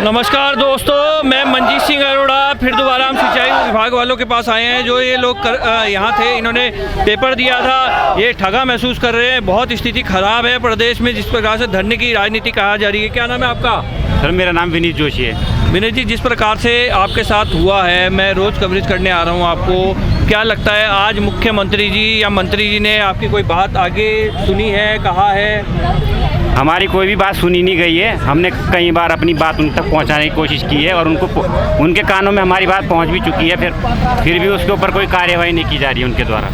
नमस्कार दोस्तों, मैं मंजीत सिंह अरोड़ा फिर दोबारा हम सिंचाई विभाग वालों के पास आए हैं। जो ये लोग यहाँ थे, इन्होंने पेपर दिया था, ये ठगा महसूस कर रहे हैं। बहुत स्थिति खराब है प्रदेश में, जिस प्रकार से धरने की राजनीति कहा जा रही है। क्या नाम है आपका? सर मेरा नाम विनीत जोशी है। विनीत जी, जिस प्रकार से आपके साथ हुआ है, मैं रोज़ कवरेज करने आ रहा हूँ आपको, क्या लगता है आज मुख्यमंत्री जी या मंत्री जी ने आपकी कोई बात आगे सुनी है, कहा है? हमारी कोई भी बात सुनी नहीं गई है। हमने कई बार अपनी बात उन तक पहुंचाने की कोशिश की है और उनके कानों में हमारी बात पहुंच भी चुकी है, फिर भी उसके ऊपर कोई कार्यवाही नहीं की जा रही है उनके द्वारा।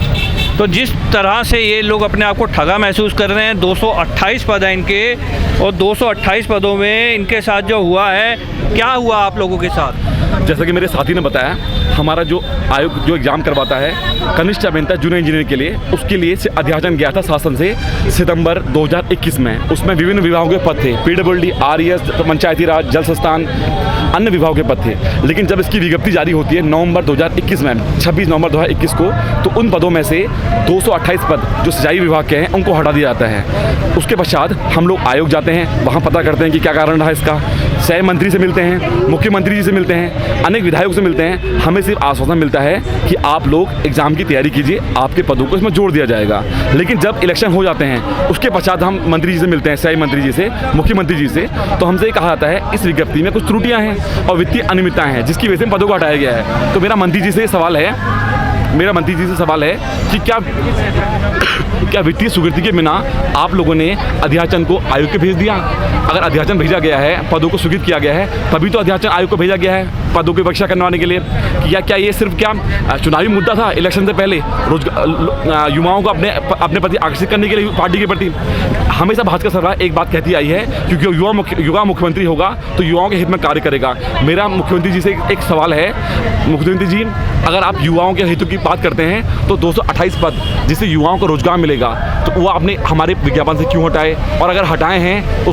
तो जिस तरह से ये लोग अपने आप को ठगा महसूस कर रहे हैं, 228 पद हैं इनके, और 228 पदों में इनके साथ जो हुआ है, क्या हुआ आप लोगों के साथ? जैसा कि मेरे साथी ने बताया, हमारा जो आयोग जो एग्ज़ाम करवाता है कनिष्ठ अभियंता जूनियर इंजीनियर के लिए, उसके लिए से अध्याचन गया था शासन से सितंबर 2021 में। उसमें विभिन्न विभागों के पद थे, PWD, RES, पंचायती राज, जल संस्थान, अन्य विभागों के पद थे। लेकिन जब इसकी विज्ञप्ति जारी होती है नवंबर 2021 में, 26 नवंबर 2021 को, तो उन पदों में से 228 पद जो सिंचाई विभाग के हैं उनको हटा दिया जाता है। उसके पश्चात हम लोग आयोग जाते हैं, वहाँ पता करते हैं कि क्या कारण रहा इसका। सह मंत्री से मिलते हैं, मुख्यमंत्री जी से मिलते हैं, अनेक विधायकों से मिलते हैं। हमें सिर्फ आश्वासन मिलता है कि आप लोग एग्ज़ाम की तैयारी कीजिए, आपके पदों को इसमें जोड़ दिया जाएगा। लेकिन जब इलेक्शन हो जाते हैं, उसके पश्चात हम मंत्री जी से मिलते हैं, सह मंत्री जी से, मुख्यमंत्री जी से, तो हमसे ये कहा जाता है इस विज्ञप्ति में कुछ त्रुटियां हैं और वित्तीय अनियमितताएं हैं, जिसकी वजह से पदों को हटाया गया है। तो मेरा मंत्री जी से सवाल है कि क्या वित्तीय स्वीकृति के बिना आप लोगों ने अध्याचन को आयोग के भेज दिया? अगर अध्याचन भेजा गया है, पदों को स्वीकृत किया गया है, तभी तो अध्याचन आयोग को भेजा गया है पदों की परीक्षा करवाने के लिए। क्या ये सिर्फ चुनावी मुद्दा था इलेक्शन से पहले, युवाओं को अपने प्रति आकर्षित करने के लिए पार्टी के प्रति? हमेशा भाजपा सरकार एक बात कहती आई है, क्योंकि युवा मुख्यमंत्री होगा तो युवाओं के हित में कार्य करेगा। मेरा मुख्यमंत्री जी से एक सवाल है, मुख्यमंत्री जी अगर आप युवाओं के हितों की बात करते हैं तो 228 पद जिससे युवाओं को रोजगार मिलेगा, तो वो आपने हमारे विज्ञापन से क्यों हटाए? और अगर हटाए हैं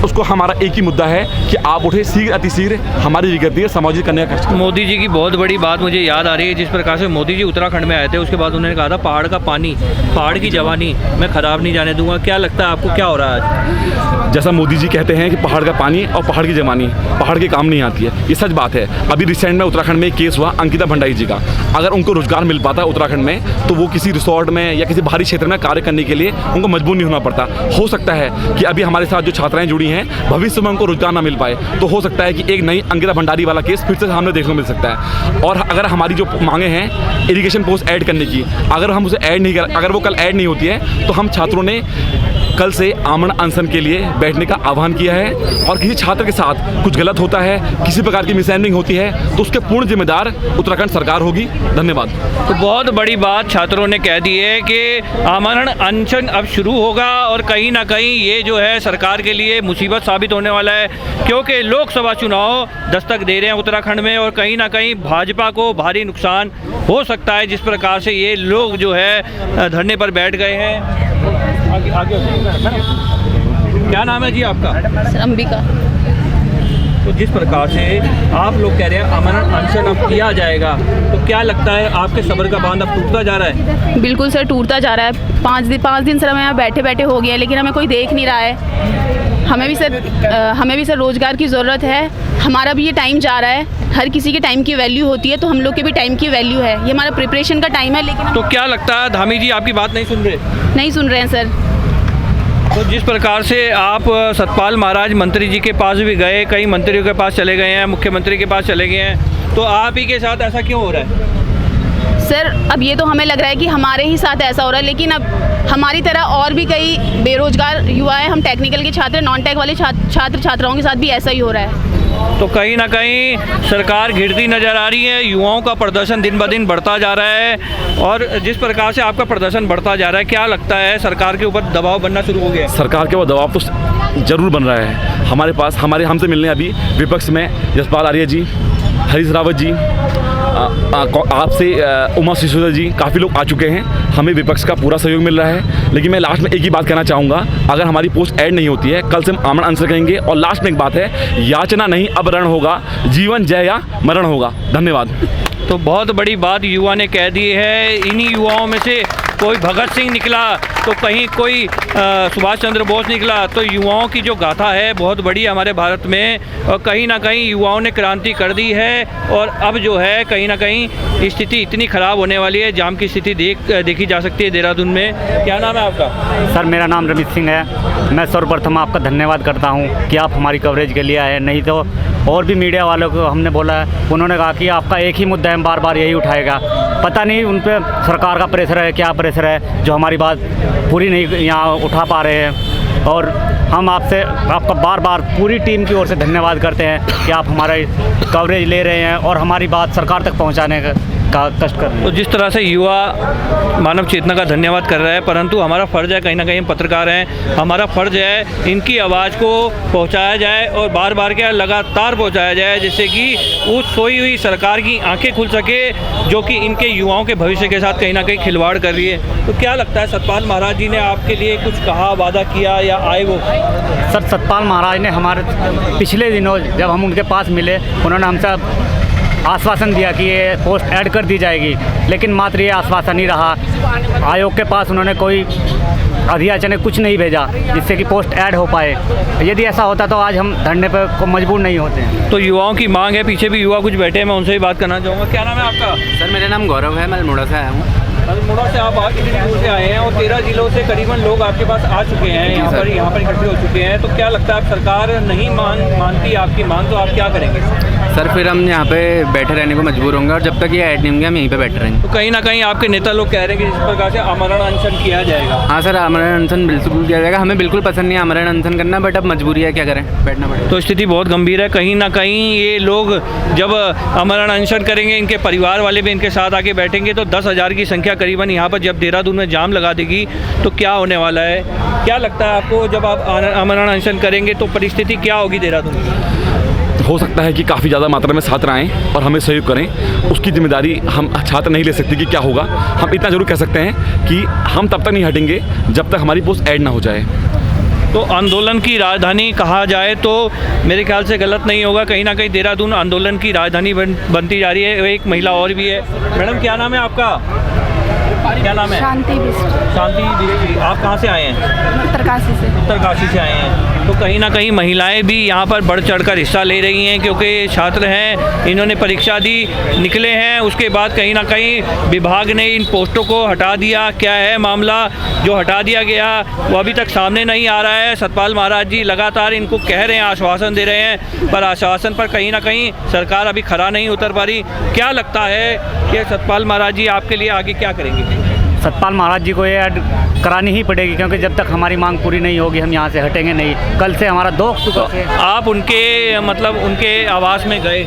उसको हमारा एक ही मुद्दा है कि आप उठे शीघ्र अतिशीघ्र हमारी विज्ञप्ति समाजिक करने का कष्ट। मोदी जी की बहुत बड़ी बात मुझे याद आ रही है, जिस प्रकार से मोदी जी उत्तराखंड में आए थे, उसके बाद उन्होंने कहा था पहाड़ का पानी, पहाड़ की जवानी मैं खराब नहीं जाने दूंगा। क्या लगता है आपको क्या हो रहा है आज? जैसा मोदी जी कहते हैं कि पहाड़ का पानी और पहाड़ की जवानी पहाड़ के काम नहीं आती है, ये सच बात है। अभी रिसेंट में उत्तराखंड में एक केस हुआ अंकिता भंडारी जी का। अगर उनको रोजगार मिल पाता है उत्तराखंड में, तो वो किसी रिसोर्ट में या किसी बाहरी क्षेत्र में कार्य करने के लिए उनको मजबूर नहीं होना पड़ता। हो सकता है कि अभी हमारे साथ जो छात्राएं जुड़ी हैं, भविष्य में उनको रोजगार ना मिल पाए, तो हो सकता है कि एक नई अंकिता भंडारी वाला केस फिर से सामने देखने को मिल सकता है। और अगर हमारी जो मांगे हैं इरिगेशन पोस्ट ऐड करने की, अगर हम उसे ऐड नहीं कर, अगर वो कल ऐड नहीं होती है, तो हम छात्रों ने कल से आमरण अनशन के लिए बैठने का आह्वान किया है। और किसी छात्र के साथ कुछ गलत होता है, किसी प्रकार की मिसहैंडलिंग होती है, तो उसके पूर्ण जिम्मेदार उत्तराखंड सरकार होगी। धन्यवाद। तो बहुत बड़ी बात छात्रों ने कह दी है कि आमरण अनशन अब शुरू होगा, और कहीं ना कहीं ये जो है सरकार के लिए मुसीबत साबित होने वाला है, क्योंकि लोकसभा चुनाव दस्तक दे रहे हैं उत्तराखंड में, और कहीं ना कहीं भाजपा को भारी नुकसान हो सकता है। जिस प्रकार से ये लोग जो है धरने पर बैठ गए हैं। आगे क्या नाम है जी आपका? अंबिका। तो जिस प्रकार से आप लोग कह रहे हैं आमरण अनशन अब किया जाएगा, तो क्या लगता है आपके सब्र का बांध अब टूटता जा रहा है? बिल्कुल सर, टूटता जा रहा है। 5 दिन सर हमें यहाँ बैठे बैठे हो गया, लेकिन हमें कोई देख नहीं रहा है। हमें भी सर रोज़गार की ज़रूरत है। हमारा भी ये टाइम जा रहा है, हर किसी के टाइम की वैल्यू होती है, तो हम लोग के भी टाइम की वैल्यू है। ये हमारा प्रिपरेशन का टाइम है। लेकिन तो क्या लगता है धामी जी आपकी बात नहीं सुन रहे हैं सर। तो जिस प्रकार से आप सतपाल महाराज मंत्री जी के पास भी गए, कई मंत्रियों के पास चले गए हैं, मुख्यमंत्री के पास चले गए हैं, तो आप ही के साथ ऐसा क्यों हो रहा है? सर अब ये तो हमें लग रहा है कि हमारे ही साथ ऐसा हो रहा है, लेकिन अब हमारी तरह और भी कई बेरोजगार युवा हैं। हम टेक्निकल के छात्र, नॉन टेक वाले छात्र छात्राओं के साथ भी ऐसा ही हो रहा है। तो कहीं ना कहीं सरकार घिरती नज़र आ रही है, युवाओं का प्रदर्शन दिन ब दिन बढ़ता जा रहा है, और जिस प्रकार से आपका प्रदर्शन बढ़ता जा रहा है, क्या लगता है सरकार के ऊपर दबाव बनना शुरू हो गया? सरकार के ऊपर दबाव तो जरूर बन रहा है। हमारे पास हमसे मिलने अभी विपक्ष में जसपाल आर्य जी, हरीश रावत जी, आपसे उमा सिसोदिया जी, काफ़ी लोग आ चुके हैं। हमें विपक्ष का पूरा सहयोग मिल रहा है। लेकिन मैं लास्ट में एक ही बात कहना चाहूँगा, अगर हमारी पोस्ट ऐड नहीं होती है, कल से हम आमरण अनशन करेंगे। और लास्ट में एक बात है, याचना नहीं अब रण होगा, जीवन जय या मरण होगा। धन्यवाद। तो बहुत बड़ी बात युवा ने कह दी है। इन्हीं युवाओं में से कोई भगत सिंह निकला तो कहीं कोई सुभाष चंद्र बोस निकला, तो युवाओं की जो गाथा है बहुत बड़ी हमारे भारत में, और कहीं ना कहीं युवाओं ने क्रांति कर दी है। और अब जो है कहीं ना कहीं स्थिति इतनी ख़राब होने वाली है, जाम की स्थिति देखी जा सकती है देहरादून में। क्या नाम है आपका? सर मेरा नाम रमित सिंह है। मैं सर्वप्रथम आपका धन्यवाद करता हूं कि आप हमारी कवरेज के लिए आए। नहीं तो और भी मीडिया वालों को हमने बोला है, उन्होंने कहा कि आपका एक ही मुद्दा है, बार बार यही उठाएगा। पता नहीं उन पर सरकार का प्रेशर है, क्या प्रेशर है, जो हमारी बात पूरी नहीं यहाँ उठा पा रहे हैं। और हम आपका बार बार पूरी टीम की ओर से धन्यवाद करते हैं कि आप हमारा कवरेज ले रहे हैं और हमारी बात सरकार तक पहुँचाने का कष्ट कर रहे हैं। तो जिस तरह से युवा मानव चेतना का धन्यवाद कर रहा है, परंतु हमारा फ़र्ज़ है, कहीं ना कहीं हम पत्रकार हैं, हमारा फ़र्ज़ है इनकी आवाज़ को पहुंचाया जाए और बार बार क्या लगातार पहुंचाया जाए, जिससे कि उस सोई हुई सरकार की आंखें खुल सके जो कि इनके युवाओं के भविष्य के साथ कहीं ना कहीं खिलवाड़ कर रही है। तो क्या लगता है, सतपाल महाराज जी ने आपके लिए कुछ कहा, वादा किया या आए वो? सर सतपाल महाराज ने हमारे पिछले दिनों जब हम उनके पास मिले, उन्होंने हमसे आश्वासन दिया कि ये पोस्ट ऐड कर दी जाएगी, लेकिन मात्र ये आश्वासन ही रहा। आयोग के पास उन्होंने कोई अधियाचन ने कुछ नहीं भेजा जिससे कि पोस्ट ऐड हो पाए। यदि ऐसा होता तो आज हम धरने पर को मजबूर नहीं होते हैं। तो युवाओं की मांग है, पीछे भी युवा कुछ बैठे हैं, मैं उनसे भी बात करना चाहूँगा। क्या नाम है आपका? सर मेरा नाम गौरव है, मैं अल्मोड़ा से आया हूँ। अल्मोड़ा से आप कितनी दूर से आए हैं और 13 जिलों से करीबन लोग आपके पास आ चुके हैं, यहाँ पर इकट्ठे हो चुके हैं। तो क्या लगता है, सरकार नहीं मानती आपकी मांग, तो आप क्या करेंगे? सर फिर हम यहाँ पे बैठे रहने को मजबूर होंगे और जब तक ये ऐड नहीं होंगे हम यहीं पे बैठे रहेंगे। तो कहीं ना कहीं आपके नेता लोग कह रहे हैं कि इस प्रकार से आमरण अनशन किया जाएगा। हाँ सर, आमरण अनशन बिल्कुल किया जाएगा। हमें बिल्कुल पसंद नहीं है आमरण अनशन करना, बट अब मजबूरी है, क्या करें, बैठना पड़ेगा। तो स्थिति बहुत गंभीर है। कहीं ना कहीं ये लोग जब आमरण अनशन करेंगे, इनके परिवार वाले भी इनके साथ आके बैठेंगे, तो 10,000 की संख्या करीबन यहाँ पर जब देहरादून में जाम लगा देगी तो क्या होने वाला है? क्या लगता है आपको, जब आप आमरण अनशन करेंगे तो परिस्थिति क्या होगी देहरादून में? हो सकता है कि काफ़ी ज़्यादा मात्रा में छात्र आएँ और हमें सहयोग करें। उसकी जिम्मेदारी हम छात्र नहीं ले सकते कि क्या होगा। हम इतना ज़रूर कह सकते हैं कि हम तब तक नहीं हटेंगे जब तक हमारी पोस्ट ऐड ना हो जाए। तो आंदोलन की राजधानी कहा जाए तो मेरे ख्याल से गलत नहीं होगा। कहीं ना कहीं देहरादून आंदोलन की राजधानी बनती जा रही है। एक महिला और भी है। मैडम क्या नाम है आपका? क्या नाम है? शांति बिस्ट्री। आप कहाँ से आए हैं? उत्तरकाशी से आए हैं। तो कहीं ना कहीं महिलाएं भी यहाँ पर बढ़ चढ़कर हिस्सा ले रही हैं, क्योंकि छात्र हैं, इन्होंने परीक्षा दी, निकले हैं, उसके बाद कहीं ना कहीं विभाग ने इन पोस्टों को हटा दिया। क्या है मामला जो हटा दिया गया, वो अभी तक सामने नहीं आ रहा है। सतपाल महाराज जी लगातार इनको कह रहे हैं, आश्वासन दे रहे हैं, पर आश्वासन पर कहीं ना कहीं सरकार अभी खरा नहीं उतर पा रही। क्या लगता है कि सतपाल महाराज जी आपके लिए आगे क्या करेंगे? सतपाल महाराज जी को ये ऐड करानी ही पड़ेगी, क्योंकि जब तक हमारी मांग पूरी नहीं होगी हम यहाँ से हटेंगे नहीं। कल से हमारा 2 अक्टूबर से आप उनके आवास में गए?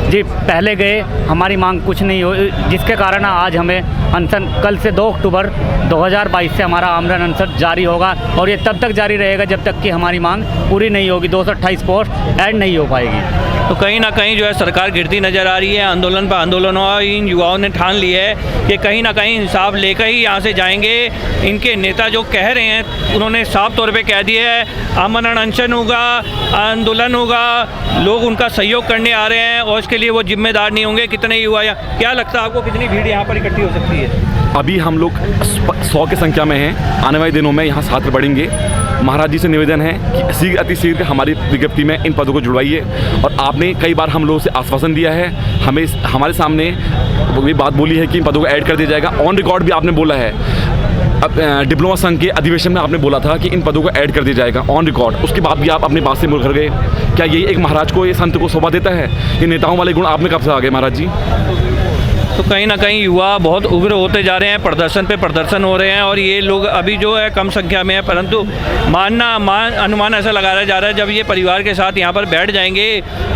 जी पहले गए, हमारी मांग कुछ नहीं हो, जिसके कारण आज हमें अनशन कल से 2 अक्टूबर 2022 से हमारा आमरण अनशन जारी होगा और ये तब तक जारी रहेगा जब तक कि हमारी मांग पूरी नहीं होगी। 228 पोस्ट ऐड नहीं हो पाएगी। तो कहीं ना कहीं जो है सरकार गिरती नज़र आ रही है। आंदोलन पर आंदोलन हुआ, इन युवाओं ने ठान ली है कि कहीं ना कहीं इंसाफ लेकर ही यहाँ से जाएंगे। इनके नेता जो कह रहे हैं, उन्होंने साफ तौर पे कह दिया है आमरण अनशन होगा, आंदोलन होगा, लोग उनका सहयोग करने आ रहे हैं और इसके लिए वो जिम्मेदार नहीं होंगे। कितने युवा, क्या लगता है आपको, कितनी भीड़ यहाँ पर इकट्ठी हो सकती है? अभी हम लोग 100 की संख्या में हैं। आने वाले दिनों में यहाँ छात्र बढ़ेंगे। महाराज जी से निवेदन है कि शीघ्र अतिशीघ्र हमारी विज्ञप्ति में इन पदों को जुड़वाइए। और आपने कई बार हम लोगों से आश्वासन दिया है, हमें हमारे सामने ये बात बोली है कि इन पदों को ऐड कर दिया जाएगा। ऑन रिकॉर्ड भी आपने बोला है, अब डिप्लोमा संघ के अधिवेशन में आपने बोला था कि इन पदों को ऐड कर दिया जाएगा, ऑन रिकॉर्ड। उसके बाद भी आप अपनी बात से मुकर गए। क्या यही एक महाराज को, ये संत को शोभा देता है? ये नेताओं वाले गुण आप में कब से आ गए महाराज जी? तो कहीं ना कहीं युवा बहुत उग्र होते जा रहे हैं, प्रदर्शन पे प्रदर्शन हो रहे हैं और ये लोग अभी जो है कम संख्या में है, परंतु अनुमान ऐसा लगाया जा रहा है जब ये परिवार के साथ यहाँ पर बैठ जाएंगे,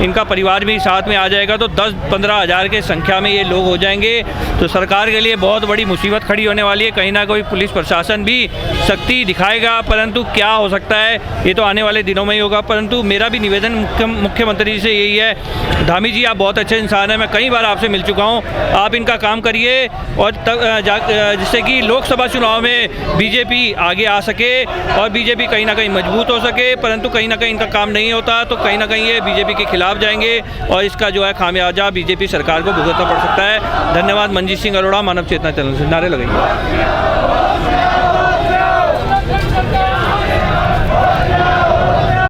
इनका परिवार भी साथ में आ जाएगा तो 10-15 हज़ार के संख्या में ये लोग हो जाएंगे। तो सरकार के लिए बहुत बड़ी मुसीबत खड़ी होने वाली है। कहीं ना कोई पुलिस प्रशासन भी सख्ती दिखाएगा, परंतु क्या हो सकता है ये तो आने वाले दिनों में ही होगा। परंतु मेरा भी निवेदन मुख्यमंत्री से यही है, धामी जी आप बहुत अच्छे इंसान हैं, मैं कई बार आपसे मिल चुका हूँ, आप इनका काम करिए और जिससे कि लोकसभा चुनाव में बीजेपी आगे आ सके और बीजेपी कहीं ना कहीं मजबूत हो सके। परंतु कहीं ना कहीं इनका काम नहीं होता तो कहीं ना कहीं ये बीजेपी के खिलाफ जाएंगे और इसका जो है खामियाजा बीजेपी सरकार को भुगतना पड़ सकता है। धन्यवाद। मनजीत सिंह अरोड़ा, मानव चेतना चैनल से। नारे लगाइए।